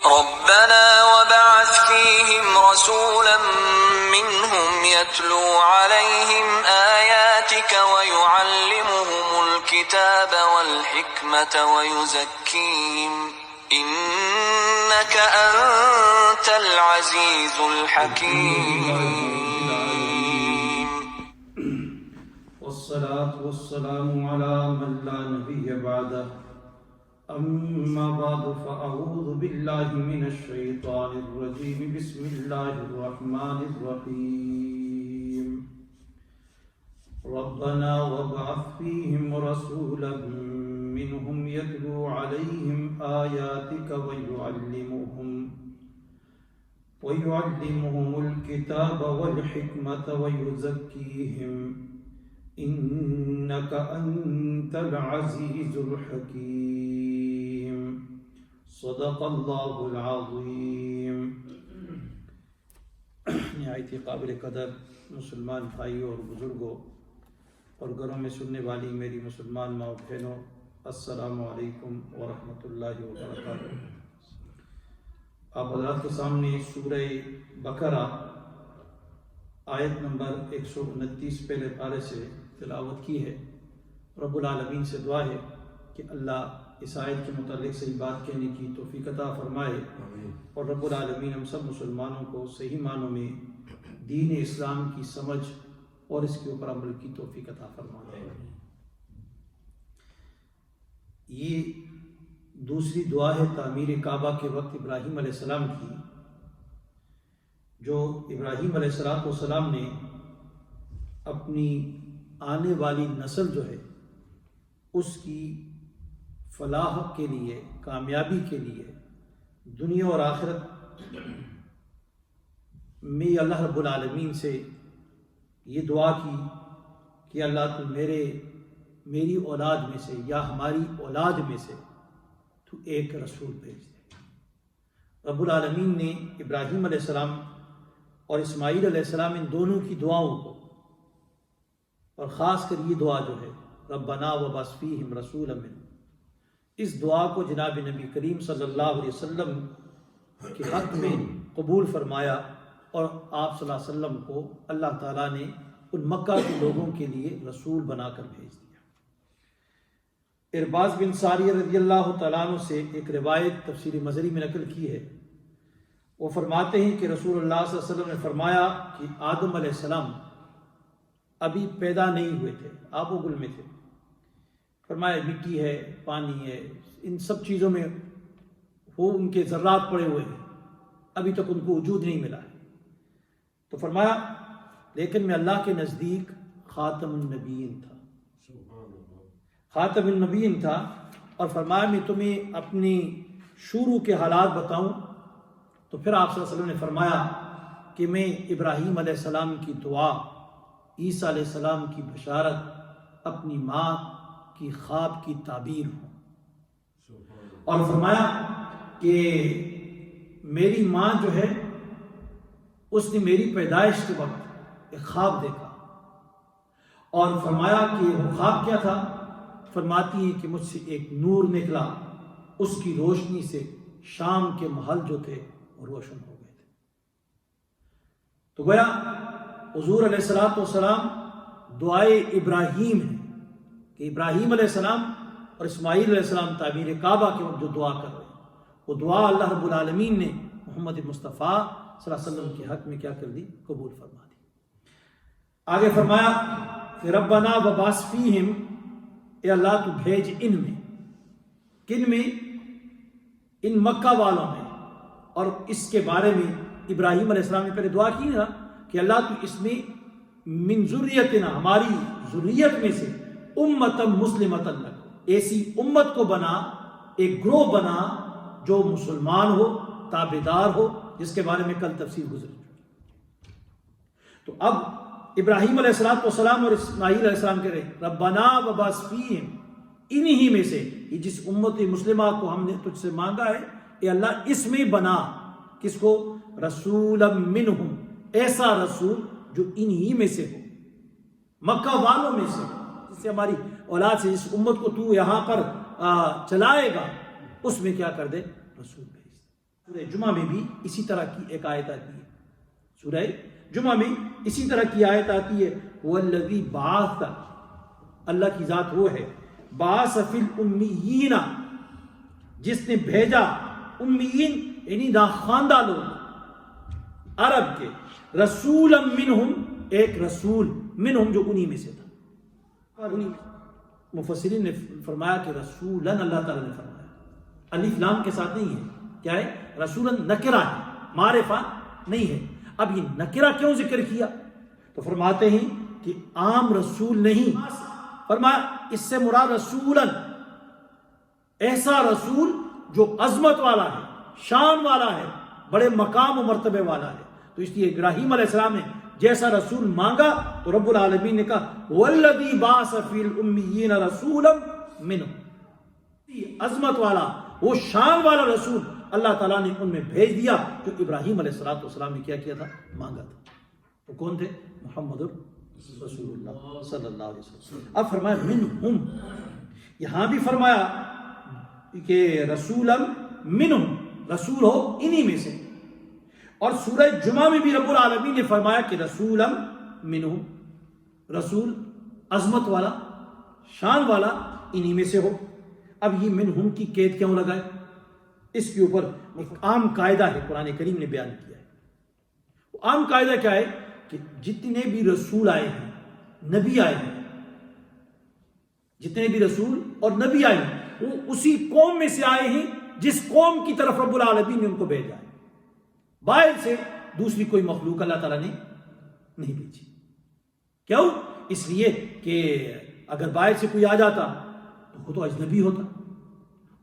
ربنا وبعث فيهم رسولا منهم يتلو عليهم آياتك ويعلمهم الكتاب والحكمة ويزكيهم إنك أنت العزيز الحكيم. والصلاة والسلام على من لا نبي بعده. أما بعد فأعوذ بالله من الشيطان الرجيم. بسم الله الرحمن الرحيم. ربنا وابعث فيهم رسولا منهم يتلو عليهم آياتك ويعلمهم الكتاب والحكمة ويزكيهم إنك أنت العزيز الحكيم. صدق اللہ العظیم. نہایت ہی قابل قدر مسلمان بھائیوں اور بزرگوں اور گھروں میں سننے والی میری مسلمان ماں بہنوں، السلام علیکم ورحمۃ اللہ وبرکاتہ. آپ حضرات کے سامنے سورہ بقرہ آیت نمبر 129 پہلے پارے سے تلاوت کی ہے. رب العالمین سے دعا ہے کہ اللہ اس آیت کے متعلق صحیح بات کہنے کی توفیق عطا فرمائے اور رب العالمین ہم سب مسلمانوں کو صحیح معنوں میں دین اسلام کی سمجھ اور اس کے اوپر عمل کی توفیق عطا فرمائے. یہ دوسری دعا ہے تعمیر کعبہ کے وقت ابراہیم علیہ السلام کی، جو ابراہیم علیہ السلام نے اپنی آنے والی نسل جو ہے اس کی فلاح کے لیے، کامیابی کے لیے، دنیا اور آخرت میں اللہ رب العالمین سے یہ دعا کی کہ اللہ تو میری اولاد میں سے یا ہماری اولاد میں سے تو ایک رسول بھیج دے. رب العالمین نے ابراہیم علیہ السلام اور اسماعیل علیہ السلام ان دونوں کی دعاؤں کو، اور خاص کر یہ دعا جو ہے ربنا وبعث فیہم رسولا منہم، اس دعا کو جناب نبی کریم صلی اللہ علیہ وسلم کے حق میں قبول فرمایا اور آپ صلی اللہ علیہ وسلم کو اللہ تعالیٰ نے ان مکہ کے لوگوں کے لیے رسول بنا کر بھیج دیا. ارباز بن ساریہ رضی اللہ تعالیٰ عنہ سے ایک روایت تفسیر مظہری میں نقل کی ہے. وہ فرماتے ہیں کہ رسول اللہ صلی اللہ علیہ وسلم نے فرمایا کہ آدم علیہ السلام ابھی پیدا نہیں ہوئے تھے، آب و گل میں تھے. فرمایا مٹی ہے، پانی ہے، ان سب چیزوں میں وہ ان کے ذرات پڑے ہوئے ہیں، ابھی تک ان کو وجود نہیں ملا ہے. تو فرمایا لیکن میں اللہ کے نزدیک خاتم النبیین تھا، خاتم النبیین تھا. اور فرمایا میں تمہیں اپنی شروع کے حالات بتاؤں. تو پھر آپ صلی اللہ علیہ وسلم نے فرمایا کہ میں ابراہیم علیہ السلام کی دعا، عیسیٰ علیہ السلام کی بشارت، اپنی ماں کی خواب کی تعبیر ہوں. اور فرمایا کہ میری ماں جو ہے اس نے میری پیدائش کے وقت ایک خواب دیکھا. اور فرمایا کہ وہ خواب کیا تھا؟ فرماتی ہے کہ مجھ سے ایک نور نکلا، اس کی روشنی سے شام کے محل جو تھے وہ روشن ہو گئے تھے. تو گویا حضور علیہ السلام دعائے ابراہیم ہے کہ ابراہیم علیہ السلام اور اسماعیل علیہ السلام تعمیر کعبہ کے وقت جو دعا کر رہے ہیں، وہ دعا اللہ رب العالمین نے محمد مصطفیٰ صلی اللہ علیہ وسلم کے حق میں کیا کر دی؟ قبول فرما دی. آگے فرمایا کہ ربنا وبعث فیہم، اے اللہ تو بھیج ان میں، کن میں؟ ان مکہ والوں میں. اور اس کے بارے میں ابراہیم علیہ السلام نے پہلے دعا کی نا کہ اللہ تو اس میں من ذریتنا، ہماری ذریت میں سے امتا مسلمتا لک، ایسی امت کو بنا، ایک گروہ بنا جو مسلمان ہو، تابعدار ہو، جس کے بارے میں کل تفسیر گزر چکی. تو اب ابراہیم علیہ السلام اور اسماعیل علیہ السلام کہہ رہے ربنا وبعث فیہم، انہی میں سے، یہ جس امت مسلمہ کو ہم نے تجھ سے مانگا ہے، اے اللہ اس میں بنا، کس کو؟ رسولا منہم، ایسا رسول جو انہی میں سے ہو، مکہ والوں میں سے، جس سے ہماری اولاد سے، جس امت کو تو یہاں پر چلائے گا، اس میں کیا کر دے؟ رسول بھیج دے. سورہ جمعہ میں بھی اسی طرح کی ایک آیت آتی ہے، سورہ جمعہ میں اسی طرح کی آیت آتی ہے، والذی بعث، اللہ کی ذات وہ ہے، بعث فی الامیین، جس نے بھیجا امیین یعنی ناخواندہ لوگ عرب کے، رسولا منہم، ایک رسول منہم جو انہی میں سے تھا۔ مفسرین نے فرمایا کہ رسولا اللہ تعالیٰ نے فرمایا، الف لام کے ساتھ نہیں ہے، کیا ہے؟ رسولا نکرہ ہے، معرفہ نہیں ہے۔ اب یہ نکرہ کیوں ذکر کیا؟ تو فرماتے ہیں کہ عام رسول نہیں، فرمایا اس سے مراد رسولا، ایسا رسول جو عظمت والا ہے، شان والا ہے، بڑے مقام و مرتبے والا ہے۔ تو اس لیے ابراہیم علیہ السلام نے جیسا رسول مانگا تو رب العالمین نے کہا والذی بعث فی الامیین رسولا منہم، عظمت والا، وہ شان والا رسول اللہ تعالیٰ نے ان میں بھیج دیا جو ابراہیم علیہ السلام نے کیا تھا؟ مانگا تھا۔ وہ کون تھے؟ محمد رسول اللہ صلی اللہ علیہ وسلم۔ اب فرمایا منہم، یہاں بھی فرمایا کہ رسولا منہم، رسول ہو انہی میں سے، اور سورہ جمعہ میں بھی رب العالمین نے فرمایا کہ رسولا منہم، رسول عظمت والا، شان والا انہی میں سے ہو۔ اب یہ منہم کی قید کیوں لگائے؟ اس کے اوپر ایک عام قاعدہ ہے، قرآن کریم نے بیان کیا ہے۔ وہ عام قاعدہ کیا ہے کہ جتنے بھی رسول آئے ہیں، نبی آئے ہیں، جتنے بھی رسول اور نبی آئے ہیں وہ اسی قوم میں سے آئے ہیں جس قوم کی طرف رب العالمین نے ان کو بھیجا ہے۔ باہر سے دوسری کوئی مخلوق اللہ تعالیٰ نے نہیں بھیجی۔ کیوں؟ اس لیے کہ اگر باہر سے کوئی آ جاتا تو وہ تو اجنبی ہوتا،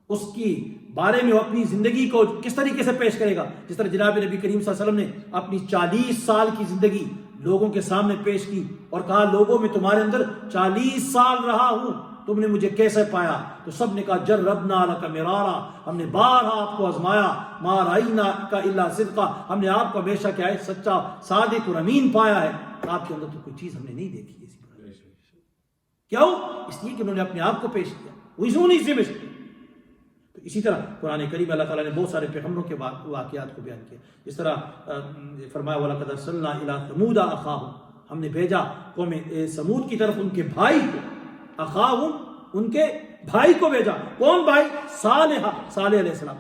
اس کی بارے میں وہ اپنی زندگی کو کس طریقے سے پیش کرے گا؟ جس طرح جناب نبی کریم صلی اللہ علیہ وسلم نے اپنی 40 سال کی زندگی لوگوں کے سامنے پیش کی اور کہا لوگوں میں تمہارے اندر 40 سال رہا ہوں، تم نے مجھے کیسے پایا؟ تو سب نے کہا جربنا لک مرارا، ہم نے بارہا آپ کو آزمایا، ما رأینا کا الا صدقا، ہم نے آپ کو ہمیشہ کیا ہے؟ سچا، صادق اور امین پایا ہے۔ آپ کے اندر تو کوئی چیز ہم نے نہیں دیکھی ایسی۔ کیوں؟ اس لیے کہ انہوں نے اپنے آپ کو پیش کیا، وہ انہی سے پیش کیا۔ تو اسی طرح قرآن کریم اللہ تعالیٰ نے بہت سارے پیغمبروں کے واقعات کو بیان کیا، اس طرح فرمایا وَلَقَدْ أَرْسَلْنَا إِلَىٰ ثَمُودَ أَخَاهُمْ، ہم نے بھیجا قوم سمود کی طرف ان کے بھائی کو، اخاہم ان کے بھائی کو بھیجا۔ کون بھائی؟ صالح علیہ السلام۔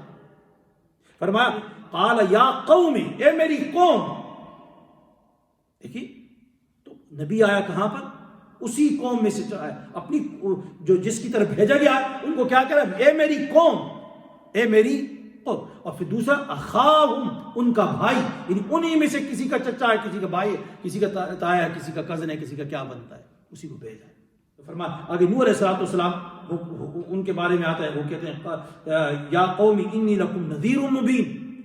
فرمایا قال یا قوم، اے میری قوم۔ دیکھیے تو نبی آیا کہاں پر؟ اسی قوم میں سے آیا، اپنی جو جس کی طرف بھیجا گیا ان کو کیا کرا؟ اے میری قوم، اے میری قوم۔ اور پھر دوسرا اخاہم، ان کا بھائی، یعنی انہی میں سے کسی کا چچا ہے، کسی کا بھائی ہے، کسی کا تایا ہے، کسی کا کزن ہے، کسی کا کیا بنتا ہے، اسی کو بھیجا ہے۔ فرمایا آگے نوح علیہ السلام ان کے بارے میں آتا ہے، وہ کہتے ہیں یا قوم انی لکم نذیر مبین،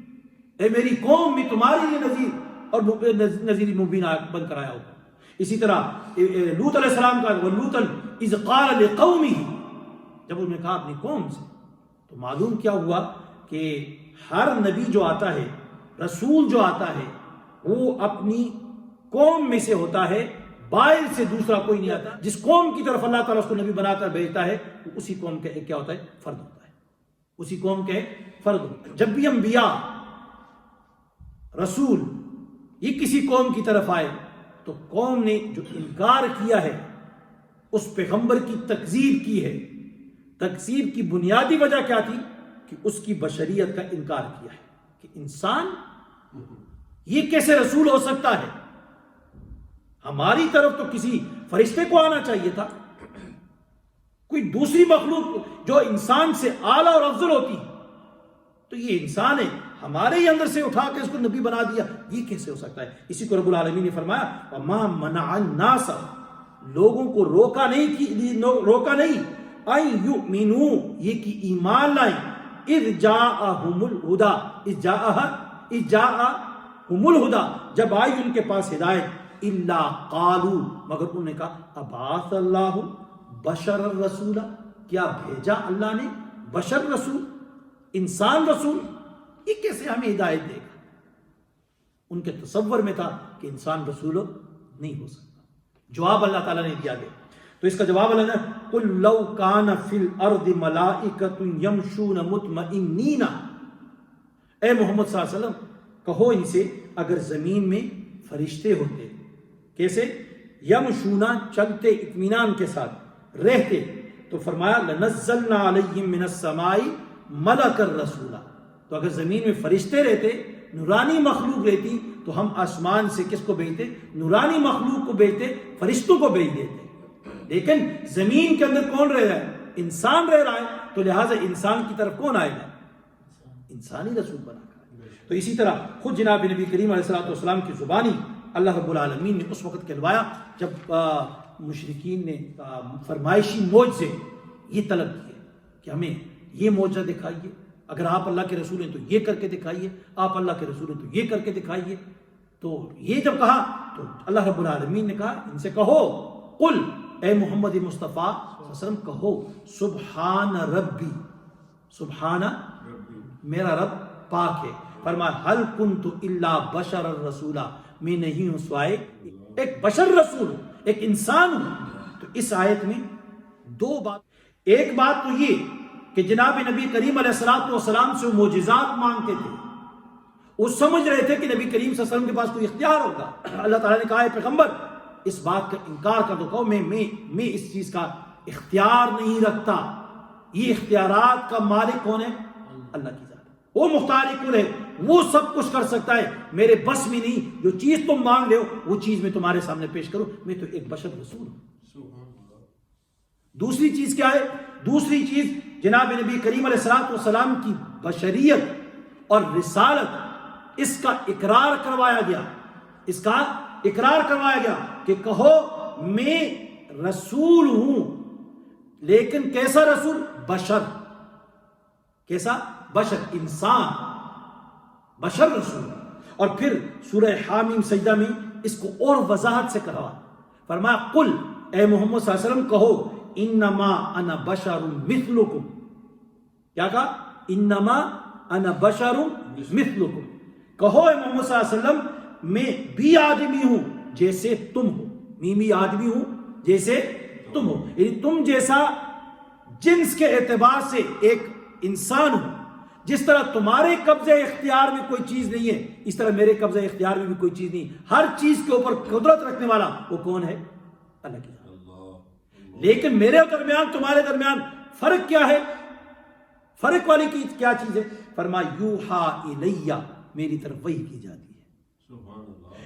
اے میری قوم میں تمہارے لیے نذیر اور نذیر مبین بن کر آیا ہو۔ اسی طرح لوط علیہ السلام کا وَلُوطًا اذ قال لقومہ، جب انہوں نے کہا اپنی قوم سے، تو معلوم کیا ہوا کہ ہر نبی جو آتا ہے، رسول جو آتا ہے، وہ اپنی قوم میں سے ہوتا ہے، باہر سے دوسرا کوئی نہیں آتا۔ جس قوم کی طرف اللہ تعالیٰ اس کو نبی بنا کر بھیجتا ہے وہ اسی قوم کا ایک کیا ہوتا ہے؟ فرد ہوتا ہے، اسی قوم کے فرد ہوتا ہے۔ جب بھی انبیاء رسول یہ کسی قوم کی طرف آئے تو قوم نے جو انکار کیا ہے اس پیغمبر کی تکذیب کی ہے۔ تکذیب کی بنیادی وجہ کیا تھی؟ کہ اس کی بشریت کا انکار کیا ہے کہ انسان یہ کیسے رسول ہو سکتا ہے؟ ہماری طرف تو کسی فرشتے کو آنا چاہیے تھا، کوئی دوسری مخلوق جو انسان سے اعلیٰ اور افضل ہوتی، تو یہ انسان ہے، ہمارے ہی اندر سے اٹھا کے اس کو نبی بنا دیا، یہ کیسے ہو سکتا ہے؟ اسی کو رب العالمین نے فرمایا وَمَا مَنَعَ النَّاسَ، لوگوں کو روکا نہیں أَن يُؤْمِنُوا، یہ کہ ایمان لائیں، اِذْ جَاءَهُمُ الْهُدَى، اِذْ جَاءَهُمُ الْهُدَى، جب آئی ان کے پاس ہدایت، إِلَّا قَالُوا، مگر انہوں نے کہا أَبْعَثَ اللَّهُ بَشَرًا رَسُولًا، کیا بھیجا اللہ نے بشر رسول، انسان رسول، یہ کیسے ہمیں ہدایت دے گا؟ ان کے تصور میں تھا کہ انسان رسول نہیں ہو سکتا۔ جواب اللہ تعالیٰ نے دیا گیا، تو اس کا جواب اللہ نے قُلْ لَوْ كَانَ فِي الْأَرْضِ مَلَائِكَةٌ يَمْشُونَ مُطْمَئِنِّينَ، اے محمد صلی اللہ علیہ وسلم کہو ان سے اگر زمین میں فرشتے ہوتے کیسے یمشونا چلتے اطمینان کے ساتھ رہتے تو فرمایا لنزلنا علیہم من السماء ملک الرسولا، تو اگر زمین میں فرشتے رہتے نورانی مخلوق رہتی تو ہم آسمان سے کس کو بھیجتے؟ نورانی مخلوق کو بھیجتے، فرشتوں کو بھیج دیتے۔ لیکن زمین کے اندر کون رہ رہا ہے؟ انسان رہ رہا ہے، تو لہٰذا انسان کی طرف کون آئے گا؟ انسانی رسول بنا کر۔ تو اسی طرح خود جناب نبی کریم علیہ السلام کی زبانی اللہ رب العالمین نے اس وقت کہلوایا جب مشرکین نے فرمائشی معجزے یہ طلب کیے کہ ہمیں یہ معجزہ دکھائیے، اگر آپ اللہ کے رسول ہیں تو یہ کر کے دکھائیے، آپ اللہ کے رسول ہیں تو یہ کر کے دکھائیے۔ تو یہ جب کہا تو اللہ رب العالمین نے کہا ان سے کہو قل، اے محمد مصطفیٰ صلی اللہ علیہ وسلم کہو سبحان ربی، سبحان میرا رب پاک ہے۔ فرمایا حل کنت الا بشر الرسولا، میں نہیں ہوں سوائے ایک بشر رسول، ایک انسان ہوں۔ تو اس آیت میں دو بات، ایک بات تو یہ کہ جناب نبی کریم علیہ السلام سے وہ معجزات مانگتے تھے، وہ سمجھ رہے تھے کہ نبی کریم صلی اللہ علیہ وسلم کے پاس کوئی اختیار ہوگا۔ اللہ تعالیٰ نے کہا ہے پیغمبر اس بات کا انکار کر دو، کہو میں اس چیز کا اختیار نہیں رکھتا، یہ اختیارات کا مالک کون ہے؟ اللہ کی ذات، وہ مختار کل ہے، وہ سب کچھ کر سکتا ہے، میرے بس میں نہیں، جو چیز تم مانگ رہے ہو وہ چیز میں تمہارے سامنے پیش کروں، میں تو ایک بشر رسول ہوں۔ دوسری چیز کیا ہے؟ دوسری چیز جناب نبی کریم علیہ السلام کی بشریت اور رسالت، اس کا اقرار کروایا گیا، اس کا اقرار کروایا گیا کہ کہو میں رسول ہوں، لیکن کیسا رسول؟ بشر، کیسا؟ بشر، انسان، بشر رسول۔ اور پھر سورہ حامیم سجدہ میں اس کو اور وضاحت سے کروا، فرمایا قل، اے محمد صلی اللہ علیہ وسلم کہو انما انا بشر مثلکم، کیا کہا؟ انما انا بشر مثلکم، کہو اے محمد صلی اللہ علیہ وسلم میں بھی آدمی ہوں جیسے تم ہو، میں بھی آدمی ہوں جیسے تم ہو، یعنی تم جیسا جنس کے اعتبار سے ایک انسان ہوں، جس طرح تمہارے قبضے اختیار میں کوئی چیز نہیں ہے اس طرح میرے قبضے اختیار میں بھی کوئی چیز نہیں، ہر چیز کے اوپر قدرت رکھنے والا وہ کون ہے؟ اللہ کی ذات۔ لیکن میرے درمیان تمہارے درمیان فرق کیا ہے؟ فرق والی کی کیا چیز ہے؟ فرمایا یوحا الیہ، میری طرف وحی کی جاتی ہے۔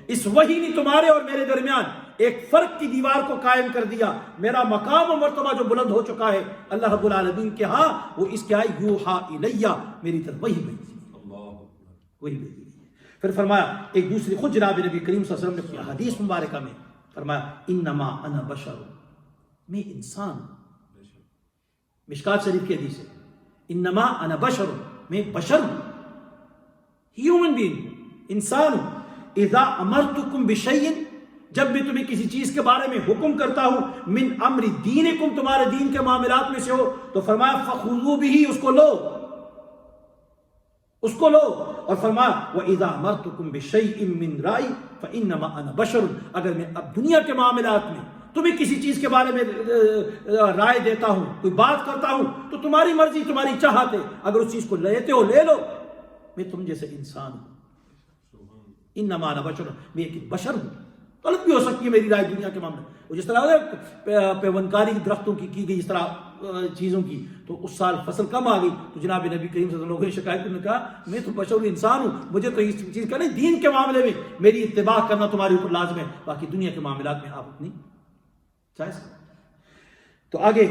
اس وحی نے تمہارے اور میرے درمیان ایک فرق کی دیوار کو قائم کر دیا، میرا مقام و مرتبہ جو بلند ہو چکا ہے اللہ رب العالمین کے ہاں، وہ اس کے آئے یوحا الیہ، میری طرف وحی بھیجی، وہی بھیجی۔ پھر فرمایا ایک دوسری، خود جناب نبی کریم صلی اللہ علیہ وسلم نے حدیث مبارکہ میں فرمایا انما انا بشر، میں انسان ہوں، مشکات شریف کی حدیث ہے، انما انا بشر، میں بشر ہوں، ہیومن بینگ، انسان ہوں۔ اذا امرتکم بشیء، جب میں تمہیں کسی چیز کے بارے میں حکم کرتا ہوں، من امر دینکم، تمہارے دین کے معاملات میں سے ہو، تو فرمایا فخذوا بہ، اس کو لو، اس کو لو۔ اور فرمایا وَإِذَا أَمَرْتُكُمْ بِشَيْءٍ مِّن رَأْيٍ فَإِنَّمَا أَنَا بَشَرٌ، اگر میں اب دنیا کے معاملات میں تمہیں کسی چیز کے بارے میں رائے دیتا ہوں، کوئی بات کرتا ہوں، تو تمہاری مرضی، تمہاری چاہت ہے، اگر اس چیز کو لیتے ہو لے لو، میں تم جیسے انسان ہوں۔ انما انا بشر، میں ایک بشر ہوں، غلط بھی ہو سکتی ہے میری رائے دنیا کے معاملے میں، جس طرح پیونکاری درختوں کی گئی، اس طرح چیزوں کی، تو اس سال فصل کم آ گئی تو جناب نبی کریم صلی اللہ علیہ وسلم لوگوں نے شکایت نے کہا میں تو بشر انسان ہوں، مجھے تو اس چیز کا نہیں، دین کے معاملے میں میری اتباع کرنا تمہارے اوپر لازم ہے، باقی دنیا کے معاملات میں آپ اپنی چائس کریں۔ تو آگے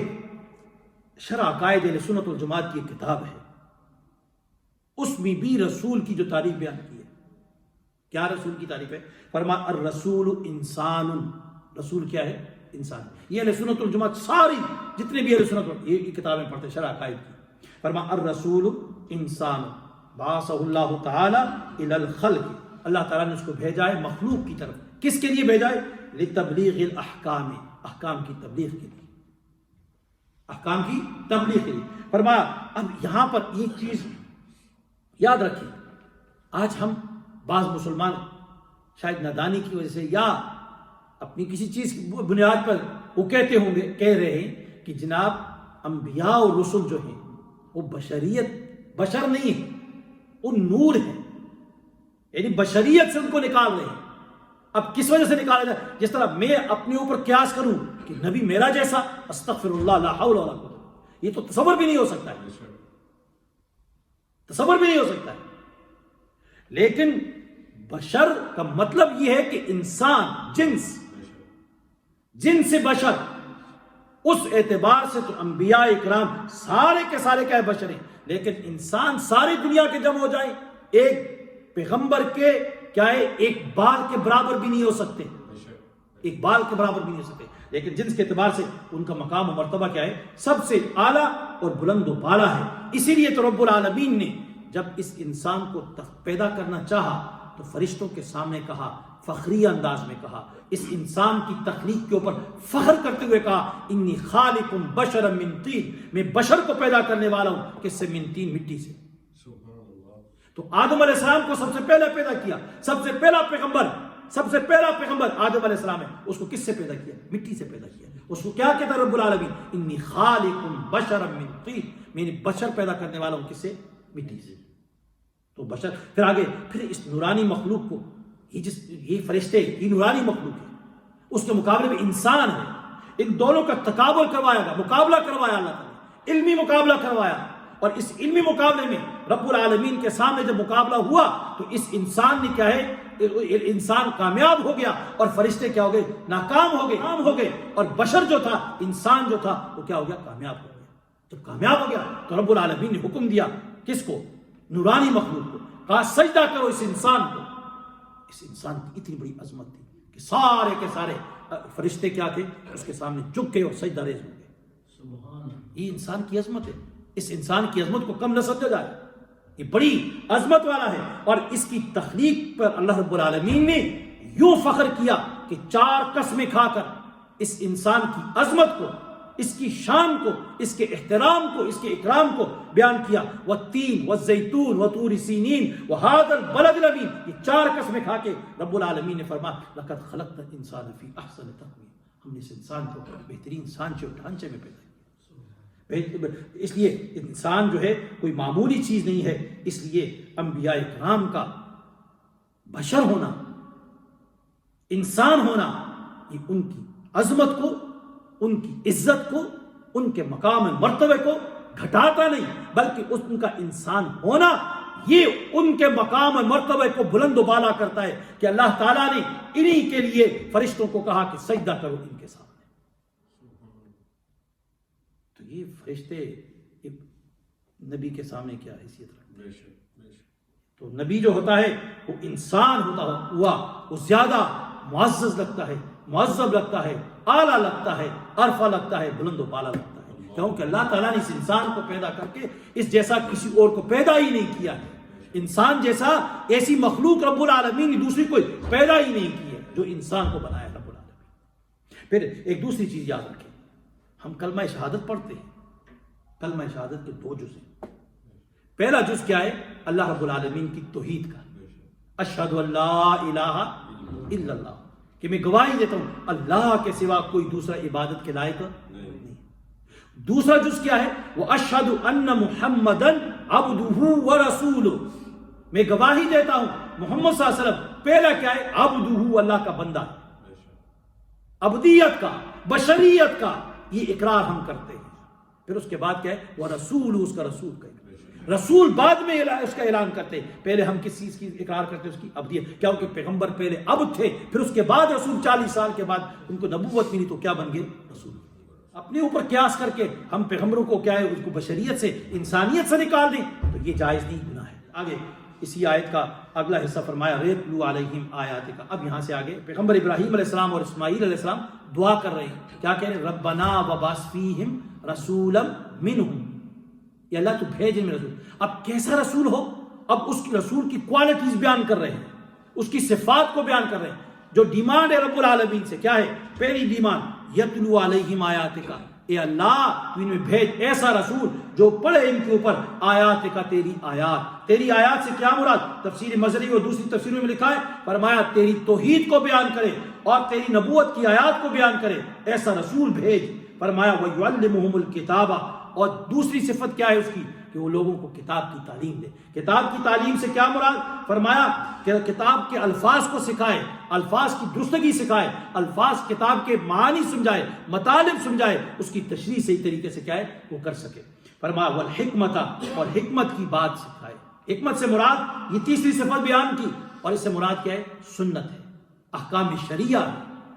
شرح عقائد اہل سنت والجماعت کی ایک کتاب ہے، اس میں بھی رسول کی جو تعریف بیان کی ہے، کیا رسول کی تعریف ہے؟ فرمایا الرسول انسان، رسول کیا ہے؟ انسان۔ یہ اہل سنت والجماعت ساری جتنے بھی اہل سنت یہ کتابیں پڑھتے ہیں شرح عقائد کی، فرمایا الرسول انسان بعثہ اللہ تعالی الی الخلق، اللہ تعالیٰ نے اس کو بھیجا ہے مخلوق کی طرف، کس کے لیے بھیجا ہے؟ لتبلیغ الاحکام، احکام کی تبلیغ کے لیے، احکام کی تبلیغ کے لیے۔ فرمایا اب یہاں پر ایک چیز یاد رکھیں، آج ہم بعض مسلمان شاید نادانی کی وجہ سے یا اپنی کسی چیز کی بنیاد پر وہ کہتے ہوں گے، کہہ رہے ہیں کہ جناب انبیاء اور رسل جو ہیں وہ بشریت، بشر نہیں ہیں، وہ نور ہے، یعنی بشریت سے ان کو نکال رہے ہیں۔ اب کس وجہ سے نکالا جائے؟ جس طرح میں اپنے اوپر قیاس کروں کہ نبی میرا جیسا، استغفر اللہ، لا حول ولا قوت، یہ تو تصور بھی نہیں ہو سکتا ہے، تصور بھی نہیں ہو سکتا ہے۔ لیکن بشر کا مطلب یہ ہے کہ انسان، جنس سے بشر، اس اعتبار سے تو انبیاء اکرام سارے کے سارے کیا ہے؟ بشر ہیں۔ لیکن انسان ساری دنیا کے جمع ہو جائیں، ایک پیغمبر کے کیا ہے؟ ایک بال کے برابر بھی نہیں ہو سکتے، ایک بال کے برابر بھی نہیں ہو سکتے، لیکن جنس کے اعتبار سے ان کا مقام و مرتبہ کیا ہے؟ سب سے اعلیٰ اور بلند و بالا ہے۔ اسی لیے تو رب العالمین نے جب اس انسان کو پیدا کرنا چاہا تو فرشتوں کے سامنے کہا، فخری انداز میں کہا، اس انسان کی تخلیق کے اوپر فخر کرتے ہوئے کہا، انی خالق بشرا من طین، میں بشر کو پیدا کرنے والا ہوں، کس سے؟ من طین، مٹی سے۔ تو آدم علیہ السلام کو سب سے پہلے پیدا کیا، سب سے پہلا پیغمبر آدم علیہ السلام ہے، اس کو کس سے پیدا کیا؟ مٹی سے پیدا کیا۔ اس کو کیا کہتا رب العالمین؟ انی خالق بشرا من طین، میں نے بشر پیدا کرنے والا ہوں، کس سے؟ مٹی سے۔ تو بشر، پھر آگے پھر اس نورانی مخلوق کو، یہ فرشتے، یہ نورانی مخلوق ہے، اس کے مقابلے میں انسان ہے، ان دونوں کا تقابل کروایا گا، مقابلہ کروایا اللہ تعالیٰ نے، علمی مقابلہ کروایا، اور اس علمی مقابلے میں رب العالمین کے سامنے جب مقابلہ ہوا تو اس انسان نے کیا ہے؟ انسان کامیاب ہو گیا اور فرشتے کیا ہو گئے؟ ناکام ہو گئے، اور بشر جو تھا، انسان جو تھا، وہ کیا ہو گیا؟ کامیاب ہو گیا۔ جب کامیاب ہو گیا تو رب العالمین نے حکم دیا، کس کو؟ نورانی مخلوق کو، کہا سجدہ کرو اس انسان کو۔ اس انسان کی اتنی بڑی عظمت تھی کہ سارے کے سارے فرشتے کیا تھے؟ اس کے سامنے جھک گئے اور سجدہ ریز ہو گئے۔ یہ انسان کی عظمت ہے، اس انسان کی عظمت کو کم نہ سمجھا جائے، یہ بڑی عظمت والا ہے۔ اور اس کی تخلیق پر اللہ رب العالمین نے یوں فخر کیا کہ 4 قسمیں کھا کر اس انسان کی عظمت کو، اس کی شان کو، اس کے احترام کو، اس کے اکرام کو بیان کیا۔ والتین والزیتون وطور سینین وہذا البلد الامین، یہ 4 قسمیں کھا کے رب العالمین نے فرمایا لقد خلقنا الانسان فی احسن تقویم، ہم نے اس انسان کو بہترین سانچے اور ڈھانچے میں پیدا کیا۔ اس لیے انسان جو ہے کوئی معمولی چیز نہیں ہے، اس لیے انبیاء کرام کا بشر ہونا، انسان ہونا، یہ ان کی عظمت کو، ان کی عزت کو، ان کے مقام مرتبے کو گھٹاتا نہیں، بلکہ ان کا انسان ہونا یہ ان کے مقام مرتبے کو بلند و بالا کرتا ہے کہ اللہ تعالیٰ نے انہی کے لیے فرشتوں کو کہا کہ سجدہ کرو ان کے سامنے۔ تو یہ فرشتے نبی کے سامنے کیا حیثیت رکھتے ہیں؟ تو نبی جو ہوتا ہے وہ انسان ہوتا ہوا وہ زیادہ معزز لگتا ہے، معذب لگتا ہے، اعلیٰ لگتا ہے، عرفہ لگتا ہے، بلند و بالا لگتا ہے، کیونکہ اللہ تعالیٰ نے اس انسان کو پیدا کر کے اس جیسا کسی اور کو پیدا ہی نہیں کیا ہے۔ انسان جیسا ایسی مخلوق رب العالمین نے دوسری کوئی پیدا ہی نہیں کی ہے جو انسان کو بنایا رب العالمین۔ پھر ایک دوسری چیز یاد رکھیں، ہم کلمہ شہادت پڑھتے ہیں، کلمہ شہادت کے 2 جز ہیں۔ پہلا جز کیا ہے؟ اللہ رب العالمین کی توحید کا، اشہد ان لا الہ الا اللہ، کہ میں گواہی دیتا ہوں اللہ کے سوا کوئی دوسرا عبادت کے لائق نہیں۔ دوسرا جز کیا ہے؟ وہ اشہد ان محمدن عبدہ ورسولہ، میں گواہی دیتا ہوں محمد صلی اللہ علیہ وسلم پہلا کیا ہے؟ عبدہ، اللہ کا بندہ، عبدیت کا، بشریت کا یہ اقرار ہم کرتے ہیں۔ پھر اس کے بعد کیا ہے؟ وہ رسول، اس کا رسول کا رسول بعد میں اس کا اعلان کرتے ہیں، پہلے ہم کس چیز کی اقرار کرتے ہیں؟ اس کی عبدیت، کیونکہ پیغمبر پہلے عبد تھے، پھر اس کے بعد رسول 40 سال کے بعد ان کو نبوت ملی تو کیا بن گئے؟ رسول۔ اپنے اوپر قیاس کر کے ہم پیغمبروں کو کیا ہے؟ اس کو بشریت سے، انسانیت سے نکال دیں تو یہ جائز نہیں، گناہ ہے۔ آگے اسی آیت کا اگلا حصہ فرمایا ریتلو علیہم آیاتک۔ اب یہاں سے آگے پیغمبر ابراہیم علیہ السلام اور اسماعیل علیہ السلام دعا کر رہے ہیں، کیا کہہ رہے ہیں؟ ربنا وبعث فیہم رسولا منہم، یا اللہ تو بھیج ان میں رسول۔ اب کیسا رسول ہو؟ اب اس کی رسول کی کوالٹیز بیان کر رہے ہیں، اس کی صفات کو بیان کر رہے ہیں۔ جو ڈیمانڈ ہے رب العالمین سے کیا ہے؟ پہلی ڈیمانڈ یتلو علیہم آیاتک، اے اللہ تو ان میں بھیج ایسا رسول جو پڑھے ان کے اوپر آیاتک، تیری آیات۔ تیری آیات سے کیا مراد؟ تفسیر مظہری اور دوسری تفسیروں میں لکھا ہے، فرمایا تیری توحید کو بیان کرے اور تیری نبوت کی آیات کو بیان کرے، ایسا رسول بھیج۔ فرمایا وَيُعَلِّمُهُمُ الْكِتَابَ اور دوسری صفت کیا ہے اس کی کہ وہ لوگوں کو کتاب کی تعلیم دے. کتاب کی تعلیم سے کیا مراد؟ فرمایا کہ کتاب کے الفاظ کو سکھائے، الفاظ کی درستگی سکھائے، الفاظ کتاب کے معانی سمجھائے، مطالب سمجھائے، اس کی تشریح صحیح طریقے سے کیا ہے وہ کر سکے. فرمایا والحکمت، اور حکمت کی بات سکھائے. حکمت سے مراد یہ تیسری صفت بیان کی، اور اس سے مراد کیا ہے؟ سنت ہے، احکام شریعہ.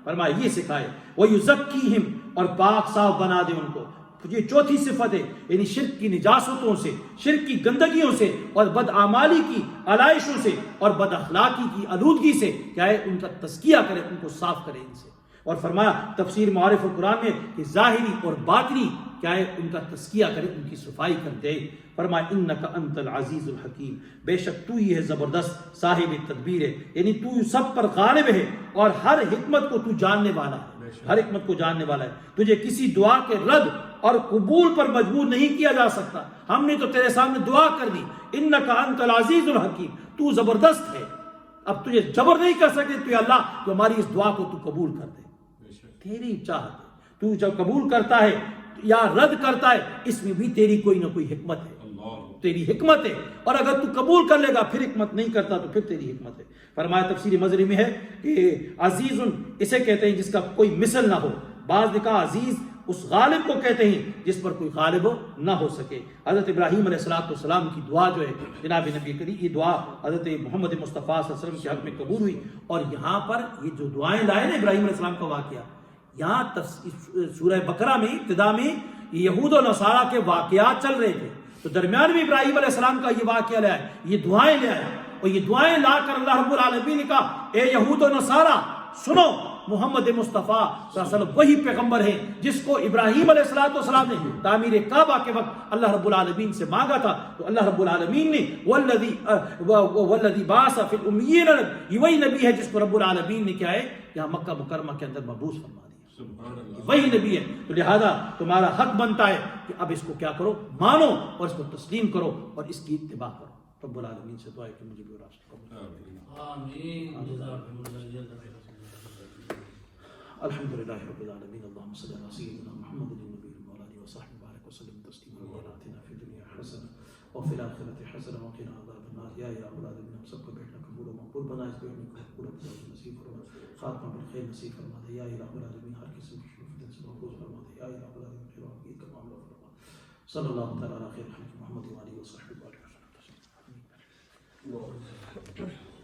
فرمایا یہ سکھائے. وَيُزَكِّيهِمْ، اور پاک صاف بنا دے ان کو. یہ چوتھی صفت ہے، یعنی شرک کی نجاستوں سے، شرک کی گندگیوں سے، اور بدعمالی کی علائشوں سے، اور بد اخلاقی کی آلودگی سے کیا ہے ان کا تزکیہ کرے، ان کو صاف کرے ان سے. اور فرمایا تفسیر معارف القرآن میں کہ ظاہری اور باطنی کیا ہے ان کا تزکیہ کرے، ان کی صفائی کر دے. فرمایا انک انت العزیز الحکیم، بے شک تو ہی ہے زبردست صاحب تدبیر ہے، یعنی تو سب پر غالب ہے اور ہر حکمت کو تو جاننے والا ہے، ہر حکمت کو جاننے والا ہے. تجھے کسی دعا کے رد اور قبول پر مجبور نہیں کیا جا سکتا. ہم نے تو تیرے سامنے دعا کر دی، انک انت العزیز الحکیم، تو زبردست ہے، اب تجھے جبر نہیں کر سکتے تو اللہ تو ہماری اس دعا کو تو قبول کر دے. تیری چاہت ہے، تو جب قبول کرتا ہے یا رد کرتا ہے اس میں بھی تیری کوئی نہ کوئی حکمت ہے، تیری حکمت ہے. اور اگر تو قبول کر لے گا پھر حکمت نہیں کرتا تو پھر تیری حکمت ہے. فرمایا تفسیر مظہری میں ہے کہ عزیز اسے کہتے ہیں جس کا کوئی مثل نہ ہو. بعض نے کہا عزیز اس غالب کو کہتے ہیں جس پر کوئی غالب نہ ہو سکے. حضرت ابراہیم علیہ السلام کی دعا جو ہے جناب نبی کریم، یہ دعا حضرت محمد مصطفیٰ صلی اللہ علیہ وسلم کے حق میں قبول ہوئی. اور یہاں پر یہ جو دعائیں لائے نا ابراہیم علیہ السلام کا واقعہ، یہاں سورہ بقرہ میں ابتدا میں یہود و نصارہ کے واقعات چل رہے تھے، تو درمیان میں ابراہیم علیہ السلام کا یہ واقعہ لے آئے، یہ دعائیں لے آئے. اور یہ دعائیں لا کر اللہ رب العالمین نے کہا اے یہود و نصارہ سنو، محمد مصطفیٰ صلی اللہ علیہ وسلم وہی پیغمبر ہے جس کو ابراہیم علیہ السلام نے تعمیر کعبہ کے وقت اللہ رب العالمین سے مانگا تھا. تو اللہ رب العالمین نے والذی بعث فی الامیین، یہ وہی نبی ہے جس کو رب العالمین نے کیا ہے یہاں مکہ مکرمہ کے اندر مبعوث فرما دیا، وہی نبی ہے. تو لہذا تمہارا حق بنتا ہے کہ اب اس کو کیا کرو، مانو اور اس کو تسلیم کرو اور اس کی اتباع کرو. رب العالمین سے دعا ہے کہ مجھے بھی اور آپ سے الحمدللہ رب العالمین. اللہم صلی علی سیدنا محمد النبی النبی وصحبہ بارک وسلم تسلیما. آتنا فی الدنیا حسنہ وفی الآخرۃ حسنہ وقنا عذاب النار. یا رب العالمین ہم سب کا بیٹھنا قبول و مقبول بنا، اس بیٹھنے کو قبول نصیب فرما، خاتمہ بالخیر نصیب فرما دے. یا رب العالمین ہر قسم کی فتن سے محفوظ فرما دے. یا رب العالمین خیر و عافیت کا معاملہ فرما. صلی اللہ تعالی علی خیر خلق محمد و آلہ وصحبہ بارک وسلم.